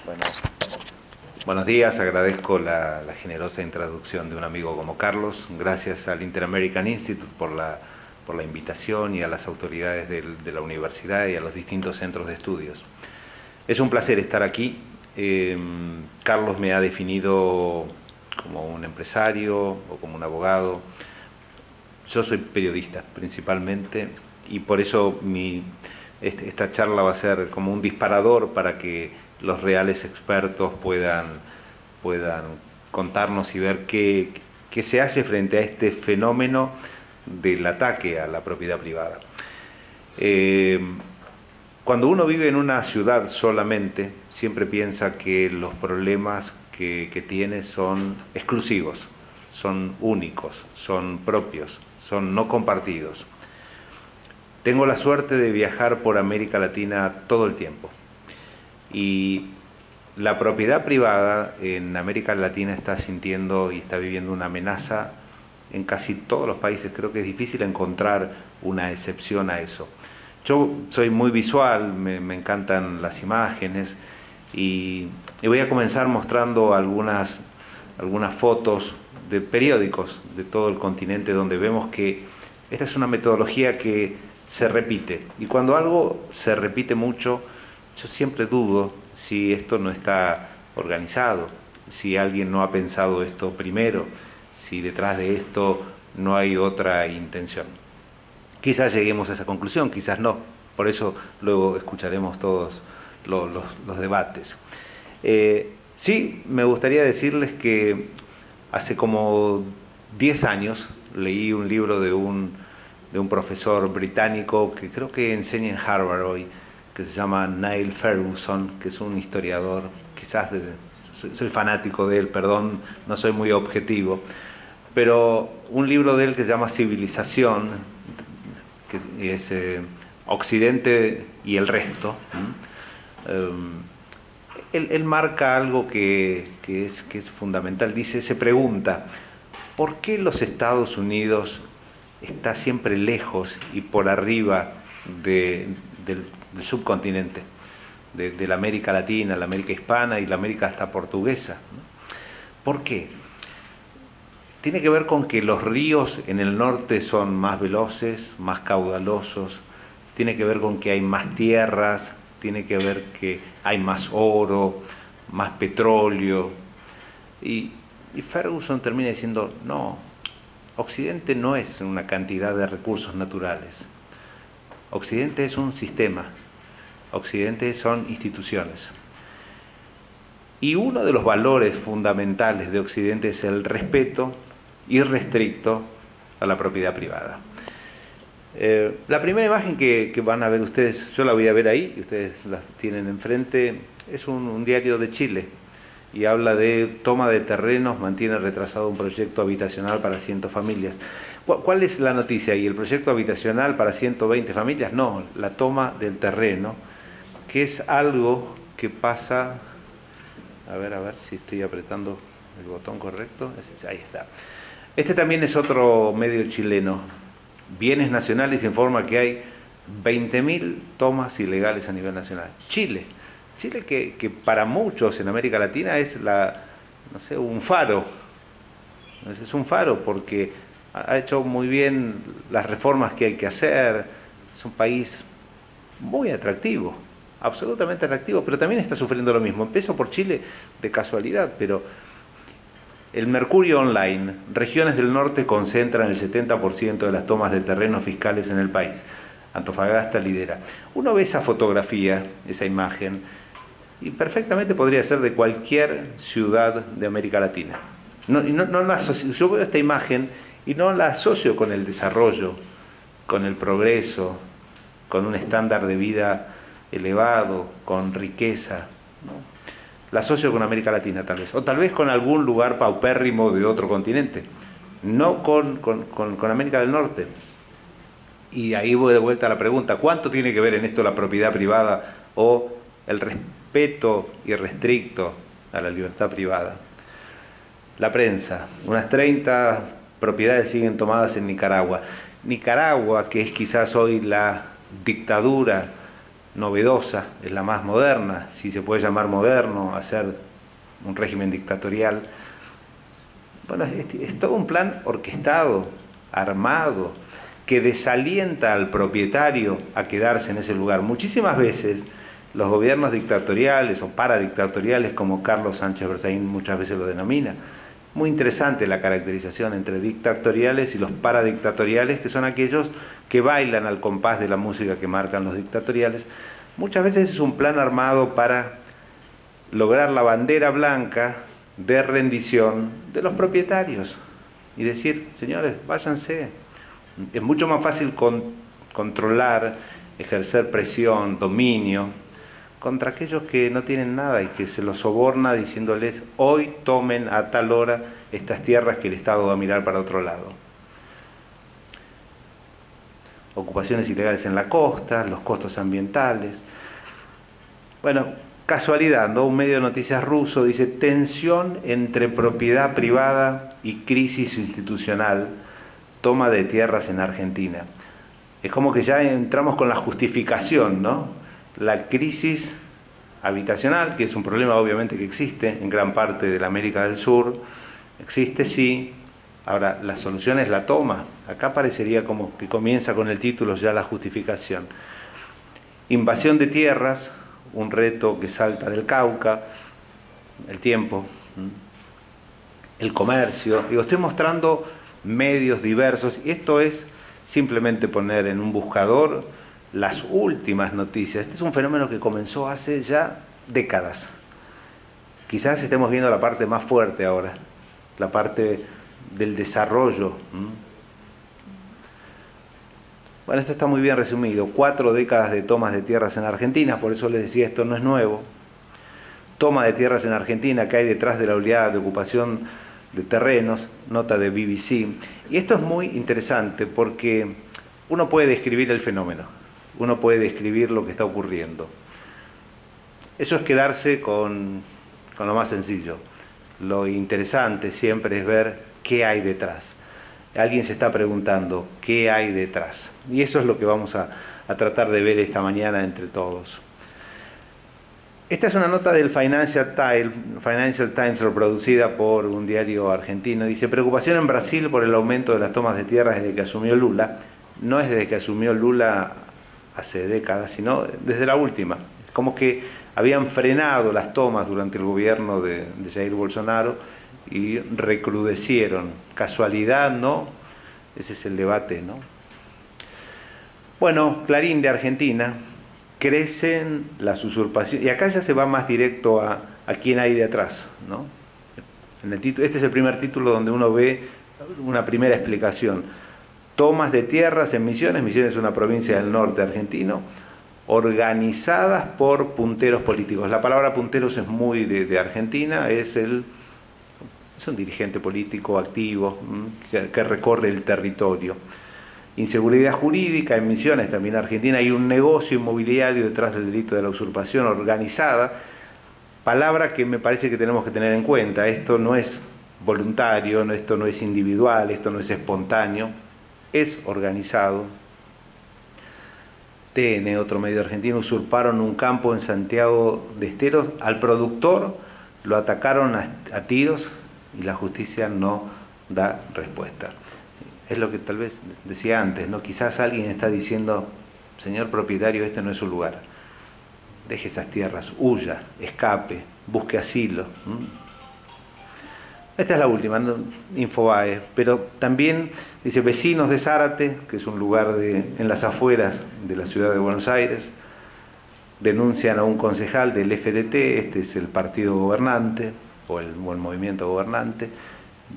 Bueno, buenos días, agradezco la generosa introducción de un amigo como Carlos. Gracias al Inter-American Institute por la invitación y a las autoridades de la universidad y a los distintos centros de estudios. Es un placer estar aquí. Carlos me ha definido como un empresario o como un abogado. Yo soy periodista principalmente y por eso esta charla va a ser como un disparador para que los reales expertos puedan contarnos y ver qué se hace frente a este fenómeno del ataque a la propiedad privada. Cuando uno vive en una ciudad solamente, siempre piensa que los problemas que tiene son exclusivos, son únicos, son propios, son no compartidos. Tengo la suerte de viajar por América Latina todo el tiempo. Y la propiedad privada en América Latina está sintiendo y está viviendo una amenaza en casi todos los países. Creo que es difícil encontrar una excepción a eso. Yo soy muy visual, me encantan las imágenes y voy a comenzar mostrando algunas fotos de periódicos de todo el continente donde vemos que esta es una metodología que se repite. Y cuando algo se repite mucho, yo siempre dudo si esto no está organizado, si alguien no ha pensado esto primero, si detrás de esto no hay otra intención. Quizás lleguemos a esa conclusión, quizás no. Por eso luego escucharemos todos los debates. Sí, me gustaría decirles que hace como 10 años leí un libro de un profesor británico que creo que enseña en Harvard hoy, que se llama Niall Ferguson, que es un historiador, quizás soy fanático de él, perdón, no soy muy objetivo, pero un libro de él que se llama Civilización, que es Occidente y el resto. Él marca algo que es fundamental, se pregunta, ¿por qué los Estados Unidos está siempre lejos y por arriba del subcontinente, de la América Latina, la América hispana y la América hasta portuguesa? ¿Por qué? Tiene que ver con que los ríos en el norte son más veloces, más caudalosos, tiene que ver con que hay más tierras, tiene que ver que hay más oro, más petróleo. Y Ferguson termina diciendo, no, Occidente no es una cantidad de recursos naturales. Occidente es un sistema. Occidente son instituciones. Y uno de los valores fundamentales de Occidente es el respeto irrestricto a la propiedad privada. La primera imagen que van a ver ustedes, yo la voy a ver ahí, y ustedes la tienen enfrente, es un diario de Chile y habla de toma de terrenos, mantiene retrasado un proyecto habitacional para 100 familias. ¿Cuál es la noticia ahí? ¿El proyecto habitacional para 120 familias? No, la toma del terreno, que es algo que pasa, a ver si estoy apretando el botón correcto, ahí está. Este también es otro medio chileno. Bienes Nacionales informa que hay 20.000 tomas ilegales a nivel nacional. Chile que para muchos en América Latina es un faro. Es un faro porque ha hecho muy bien las reformas que hay que hacer. Es un país muy atractivo, absolutamente atractivo, pero también está sufriendo lo mismo. Empezó por Chile de casualidad, pero el Mercurio Online, regiones del norte concentran el 70% de las tomas de terrenos fiscales en el país. Antofagasta lidera. Uno ve esa fotografía, esa imagen, y perfectamente podría ser de cualquier ciudad de América Latina. Yo veo esta imagen y no la asocio con el desarrollo, con el progreso, con un estándar de vida elevado, con riqueza, ¿no? La asocio con América Latina tal vez, o tal vez con algún lugar paupérrimo de otro continente, no con América del Norte. Y ahí voy de vuelta a la pregunta, ¿cuánto tiene que ver en esto la propiedad privada o el respeto irrestricto a la libertad privada? La prensa, unas 30 propiedades siguen tomadas en Nicaragua. Nicaragua, que es quizás hoy la dictadura novedosa, es la más moderna, si se puede llamar moderno, hacer un régimen dictatorial. Bueno, es todo un plan orquestado, armado, que desalienta al propietario a quedarse en ese lugar. Muchísimas veces los gobiernos dictatoriales o paradictatoriales, como Carlos Sánchez Berzaín muchas veces lo denomina, muy interesante la caracterización entre dictatoriales y los paradictatoriales, que son aquellos que bailan al compás de la música que marcan los dictatoriales. Muchas veces es un plan armado para lograr la bandera blanca de rendición de los propietarios y decir, señores, váyanse. Es mucho más fácil controlar, ejercer presión, dominio contra aquellos que no tienen nada y que se los soborna diciéndoles, hoy tomen a tal hora estas tierras que el Estado va a mirar para otro lado. Ocupaciones ilegales en la costa, los costos ambientales. Bueno, casualidad, ¿no? Un medio de noticias ruso dice, tensión entre propiedad privada y crisis institucional, toma de tierras en Argentina. Es como que ya entramos con la justificación, ¿no? La crisis habitacional, que es un problema obviamente que existe en gran parte de la América del Sur, existe sí, ahora la solución es la toma. Acá parecería como que comienza con el título ya la justificación. Invasión de tierras, un reto que salta del Cauca, el tiempo, el comercio. Digo, estoy mostrando medios diversos y esto es simplemente poner en un buscador las últimas noticias. Este es un fenómeno que comenzó hace ya décadas. Quizás estemos viendo la parte más fuerte ahora, la parte del desarrollo. Bueno, esto está muy bien resumido. 4 décadas de tomas de tierras en Argentina, por eso les decía, esto no es nuevo. Toma de tierras en Argentina que hay detrás de la oleada de ocupación de terrenos, nota de BBC. Y esto es muy interesante porque uno puede describir el fenómeno, uno puede describir lo que está ocurriendo. Eso es quedarse con lo más sencillo. Lo interesante siempre es ver qué hay detrás. Alguien se está preguntando qué hay detrás. Y eso es lo que vamos a tratar de ver esta mañana entre todos. Esta es una nota del Financial Times reproducida por un diario argentino. Dice, preocupación en Brasil por el aumento de las tomas de tierras desde que asumió Lula. No es desde que asumió Lula hace décadas, sino desde la última. Como que habían frenado las tomas durante el gobierno de Jair Bolsonaro y recrudecieron. ¿Casualidad, no? Ese es el debate, ¿no? Bueno, Clarín de Argentina, crecen las usurpaciones. Y acá ya se va más directo a quién hay de atrás, ¿no? Este es el primer título donde uno ve una primera explicación. Tomas de tierras en Misiones. Misiones es una provincia del norte argentino, organizadas por punteros políticos. La palabra punteros es muy de Argentina, es un dirigente político activo que recorre el territorio. Inseguridad jurídica en Misiones, también en Argentina, hay un negocio inmobiliario detrás del delito de la usurpación organizada, palabra que me parece que tenemos que tener en cuenta. Esto no es voluntario, esto no es individual, esto no es espontáneo, es organizado. TN, otro medio argentino, usurparon un campo en Santiago de Esteros, al productor lo atacaron a tiros y la justicia no da respuesta. Es lo que tal vez decía antes, ¿no? Quizás alguien está diciendo, señor propietario, este no es su lugar. Deje esas tierras, huya, escape, busque asilo. Esta es la última, ¿no? Infobae, pero también dice vecinos de Zárate, que es un lugar en las afueras de la ciudad de Buenos Aires, denuncian a un concejal del FDT, este es el partido gobernante, o el movimiento gobernante,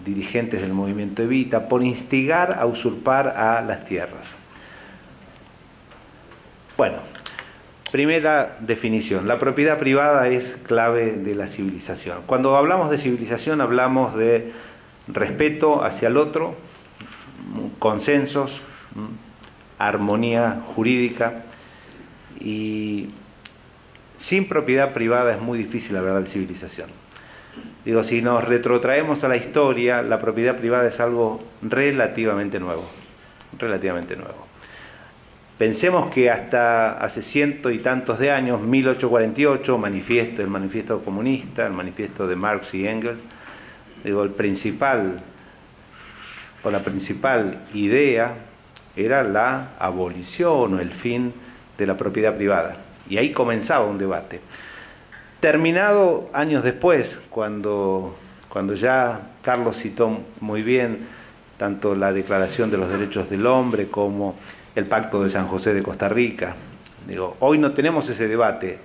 dirigentes del movimiento Evita, por instigar a usurpar a las tierras. Bueno, primera definición, la propiedad privada es clave de la civilización. Cuando hablamos de civilización hablamos de respeto hacia el otro, consensos, armonía jurídica, y sin propiedad privada es muy difícil hablar de civilización. Digo, si nos retrotraemos a la historia, la propiedad privada es algo relativamente nuevo. Relativamente nuevo. Pensemos que hasta hace ciento y tantos de años, 1848, el manifiesto comunista, el manifiesto de Marx y Engels, digo, la principal idea era la abolición o el fin de la propiedad privada. Y ahí comenzaba un debate. Terminado años después, cuando ya Carlos citó muy bien tanto la Declaración de los Derechos del Hombre como el Pacto de San José de Costa Rica. Digo, hoy no tenemos ese debate,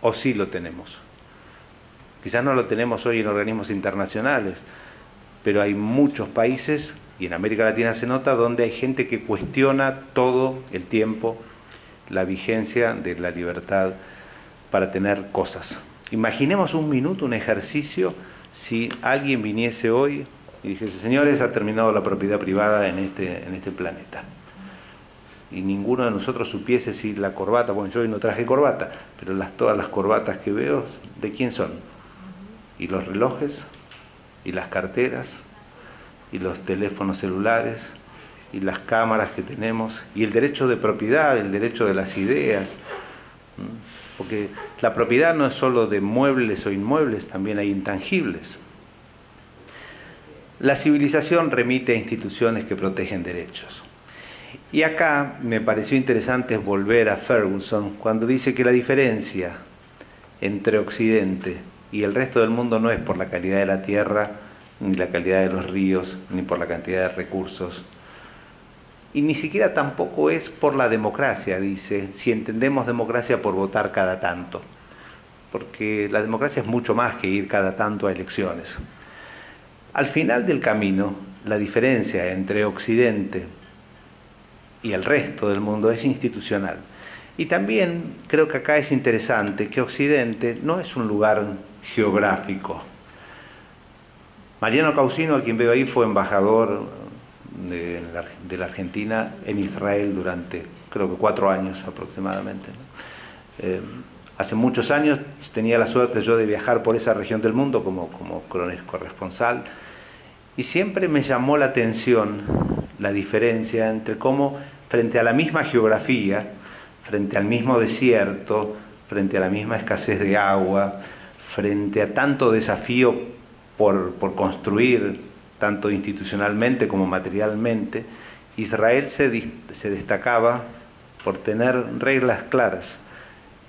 o sí lo tenemos. Quizás no lo tenemos hoy en organismos internacionales, pero hay muchos países, y en América Latina se nota, donde hay gente que cuestiona todo el tiempo la vigencia de la libertad para tener cosas. Imaginemos un minuto, un ejercicio, si alguien viniese hoy y dijese, señores, ha terminado la propiedad privada en este planeta. Y ninguno de nosotros supiese si la corbata, bueno, yo hoy no traje corbata, pero todas las corbatas que veo, ¿de quién son? Y los relojes, y las carteras, y los teléfonos celulares, y las cámaras que tenemos, y el derecho de propiedad, el derecho de las ideas. Porque la propiedad no es solo de muebles o inmuebles, también hay intangibles. La civilización remite a instituciones que protegen derechos. Y acá me pareció interesante volver a Ferguson cuando dice que la diferencia entre Occidente y el resto del mundo no es por la calidad de la tierra, ni la calidad de los ríos, ni por la cantidad de recursos. Y ni siquiera tampoco es por la democracia, dice, si entendemos democracia por votar cada tanto. Porque la democracia es mucho más que ir cada tanto a elecciones. Al final del camino, la diferencia entre Occidente y el resto del mundo es institucional. Y también creo que acá es interesante que Occidente no es un lugar geográfico. Mariano Causino, a quien veo ahí, fue embajador de la Argentina en Israel durante, creo que 4 años aproximadamente. Hace muchos años tenía la suerte yo de viajar por esa región del mundo como corresponsal, y siempre me llamó la atención la diferencia entre cómo frente a la misma geografía, frente al mismo desierto, frente a la misma escasez de agua, frente a tanto desafío por construir, tanto institucionalmente como materialmente, Israel se destacaba por tener reglas claras.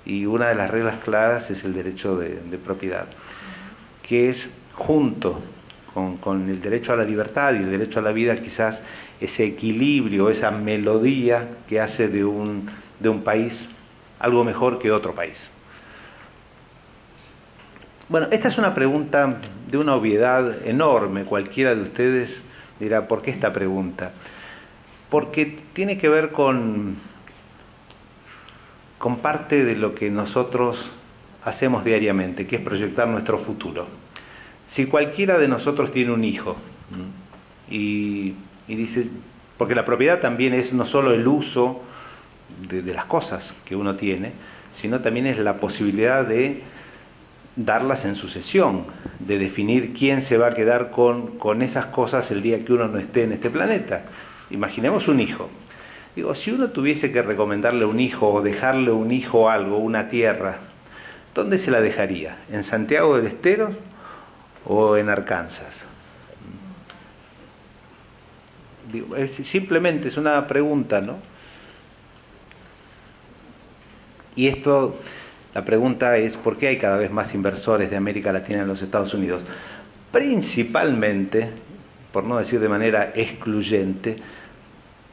Y una de las reglas claras es el derecho de propiedad, que es junto con el derecho a la libertad y el derecho a la vida, quizás ese equilibrio, esa melodía que hace de un país algo mejor que otro país. Bueno, esta es una pregunta de una obviedad enorme. Cualquiera de ustedes dirá, ¿por qué esta pregunta? Porque tiene que ver con parte de lo que nosotros hacemos diariamente, que es proyectar nuestro futuro. Si cualquiera de nosotros tiene un hijo y dice, porque la propiedad también es no solo el uso de las cosas que uno tiene, sino también es la posibilidad de darlas en sucesión, de definir quién se va a quedar con esas cosas el día que uno no esté en este planeta. Imaginemos un hijo. Digo, si uno tuviese que recomendarle un hijo o dejarle un hijo algo, una tierra, ¿dónde se la dejaría? ¿En Santiago del Estero o en Arkansas? Digo, simplemente es una pregunta, ¿no? Y esto, la pregunta es, ¿por qué hay cada vez más inversores de América Latina en los Estados Unidos? Principalmente, por no decir de manera excluyente,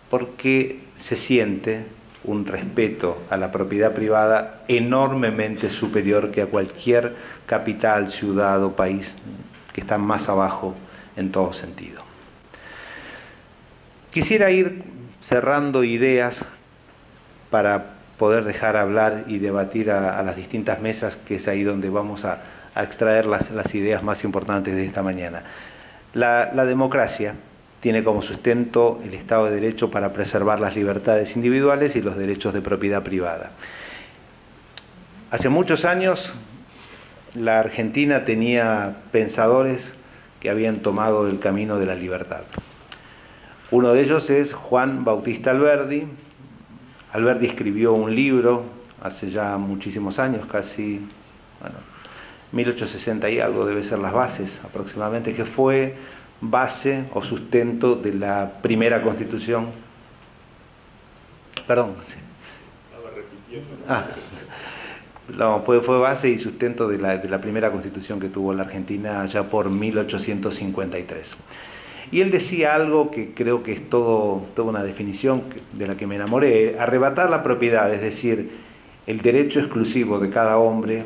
porque se siente un respeto a la propiedad privada enormemente superior que a cualquier capital, ciudad o país que está más abajo en todo sentido. Quisiera ir cerrando ideas para poder dejar hablar y debatir a las distintas mesas, que es ahí donde vamos a extraer las ideas más importantes de esta mañana. La democracia tiene como sustento el Estado de Derecho para preservar las libertades individuales y los derechos de propiedad privada. Hace muchos años la Argentina tenía pensadores que habían tomado el camino de la libertad. Uno de ellos es Juan Bautista Alberdi, Alberdi escribió un libro hace ya muchísimos años, casi, bueno, 1860 y algo debe ser las bases aproximadamente, que fue base o sustento de la primera Constitución. Perdón. Estaba repitiendo. No, fue base y sustento de la primera Constitución que tuvo la Argentina allá por 1853. Y él decía algo que creo que es toda una definición de la que me enamoré: arrebatar la propiedad, es decir, el derecho exclusivo de cada hombre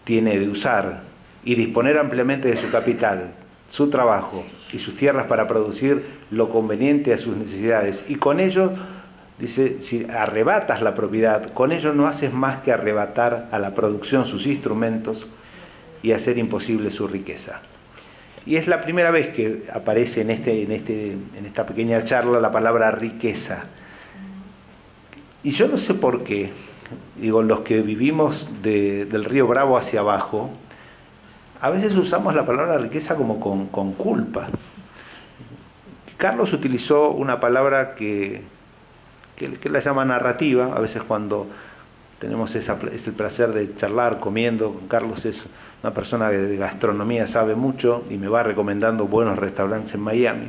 tiene de usar y disponer ampliamente de su capital, su trabajo y sus tierras para producir lo conveniente a sus necesidades. Y con ello, dice, si arrebatas la propiedad, con ello no haces más que arrebatar a la producción sus instrumentos y hacer imposible su riqueza. Y es la primera vez que aparece en esta pequeña charla la palabra riqueza. Y yo no sé por qué, digo, los que vivimos del río Bravo hacia abajo, a veces usamos la palabra riqueza como con culpa. Carlos utilizó una palabra que la llama narrativa. A veces cuando tenemos es el placer de charlar comiendo con Carlos, es una persona que de gastronomía sabe mucho y me va recomendando buenos restaurantes en Miami.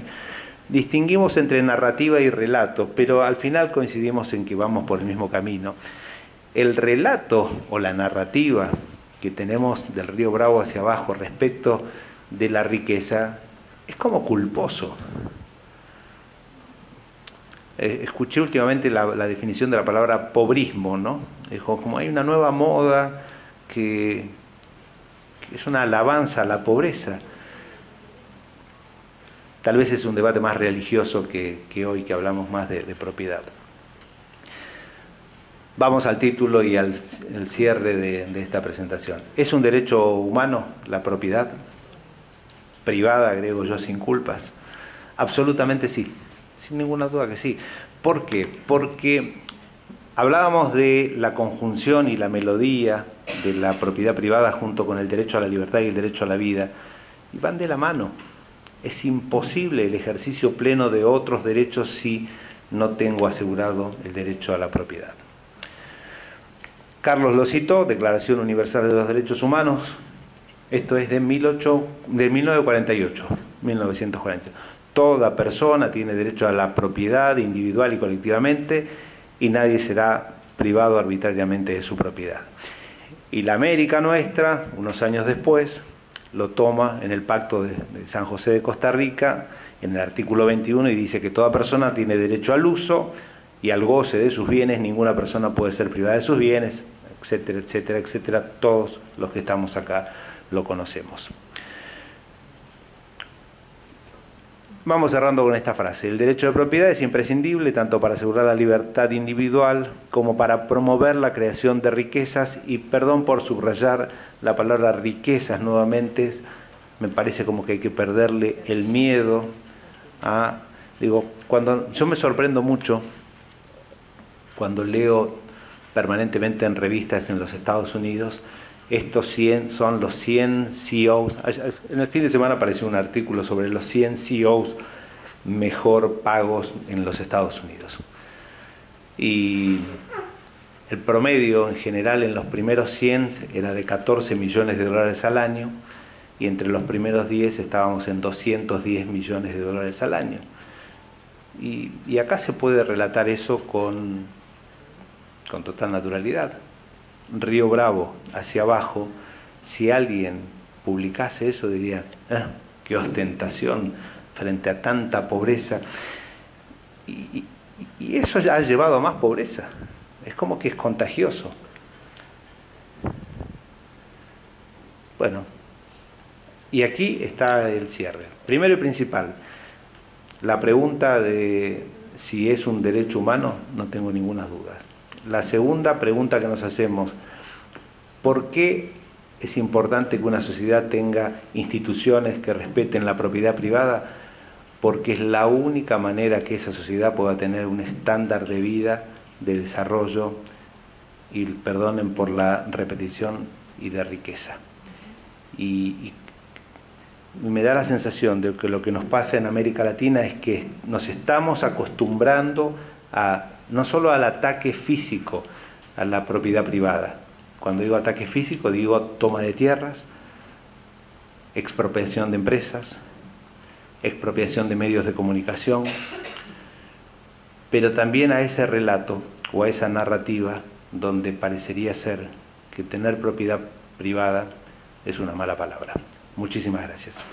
Distinguimos entre narrativa y relato, pero al final coincidimos en que vamos por el mismo camino. El relato o la narrativa que tenemos del río Bravo hacia abajo respecto de la riqueza es como culposo. Escuché últimamente la definición de la palabra pobrismo, ¿no? Es como hay una nueva moda que es una alabanza a la pobreza. Tal vez es un debate más religioso que hoy, que hablamos más de propiedad. Vamos al título y al cierre de esta presentación. ¿Es un derecho humano la propiedad privada, agrego yo, sin culpas? Absolutamente sí, sin ninguna duda que sí. ¿Por qué? Porque hablábamos de la conjunción y la melodía de la propiedad privada junto con el derecho a la libertad y el derecho a la vida, y van de la mano. Es imposible el ejercicio pleno de otros derechos si no tengo asegurado el derecho a la propiedad. Carlos lo citó, Declaración Universal de los Derechos Humanos, esto es de 1948. Toda persona tiene derecho a la propiedad individual y colectivamente, y nadie será privado arbitrariamente de su propiedad. Y la América nuestra, unos años después, lo toma en el Pacto de San José de Costa Rica, en el artículo 21, y dice que toda persona tiene derecho al uso y al goce de sus bienes, ninguna persona puede ser privada de sus bienes, etcétera, etcétera, etcétera. Todos los que estamos acá lo conocemos. Vamos cerrando con esta frase: el derecho de propiedad es imprescindible tanto para asegurar la libertad individual como para promover la creación de riquezas. Y perdón por subrayar la palabra riquezas nuevamente, me parece como que hay que perderle el miedo a... Digo, cuando yo me sorprendo mucho cuando leo permanentemente en revistas en los Estados Unidos, estos 100 son los 100 CEOs. En el fin de semana apareció un artículo sobre los 100 CEOs mejor pagos en los Estados Unidos. Y el promedio en general en los primeros 100 era de 14 millones de dólares al año, y entre los primeros 10 estábamos en 210 millones de dólares al año. Y acá se puede relatar eso con total naturalidad. Río Bravo hacia abajo, si alguien publicase eso diría, qué ostentación frente a tanta pobreza. Y eso ya ha llevado a más pobreza. Es como que es contagioso. Bueno, y aquí está el cierre. Primero y principal, la pregunta de si es un derecho humano, no tengo ninguna duda. La segunda pregunta que nos hacemos: ¿por qué es importante que una sociedad tenga instituciones que respeten la propiedad privada? Porque es la única manera que esa sociedad pueda tener un estándar de vida, de desarrollo y, perdonen por la repetición, y de riqueza. Y me da la sensación de que lo que nos pasa en América Latina es que nos estamos acostumbrando no solo al ataque físico a la propiedad privada. Cuando digo ataque físico, digo toma de tierras, expropiación de empresas, expropiación de medios de comunicación, pero también a ese relato o a esa narrativa donde parecería ser que tener propiedad privada es una mala palabra. Muchísimas gracias.